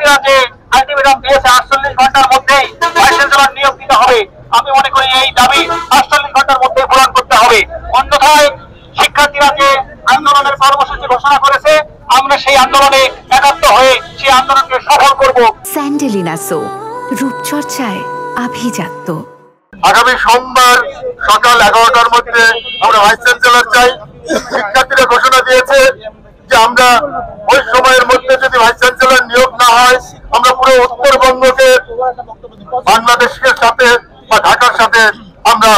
শিক্ষার্থীরা যে আলটিমেটাম দিয়েছে 48 ঘন্টার মধ্যেই ভাইস চ্যান্সেলর নিয়োগ দিতে হবে, আমি মনে করি এই দাবি 48 ঘন্টার মধ্যে পূরণ করতে হবে। অন্যথায় শিক্ষার্থীরা যে আন্দোলনের কর্মসূচি ঘোষণা করেছে, আমরা সেই আন্দোলনে একাত্ম হয়ে সেই আন্দোলনকে সফল করব। স্যান্ডেলিনা সো, রূপচর্চায় আভিজাত্য। আগামী সোমবার সকাল 11টার মধ্যে আমরা ভাইস চ্যান্সেলর চাই। শিক্ষার্থীরা ঘোষণা দিয়েছে যে আমরা ওই সময়ের মধ্যে যদি ভাইস চ্যান্সেলর নিয়োগ না হয়, আমরা পুরো উত্তরবঙ্গকে বাংলাদেশের সাথে বা ঢাকার সাথে আমরা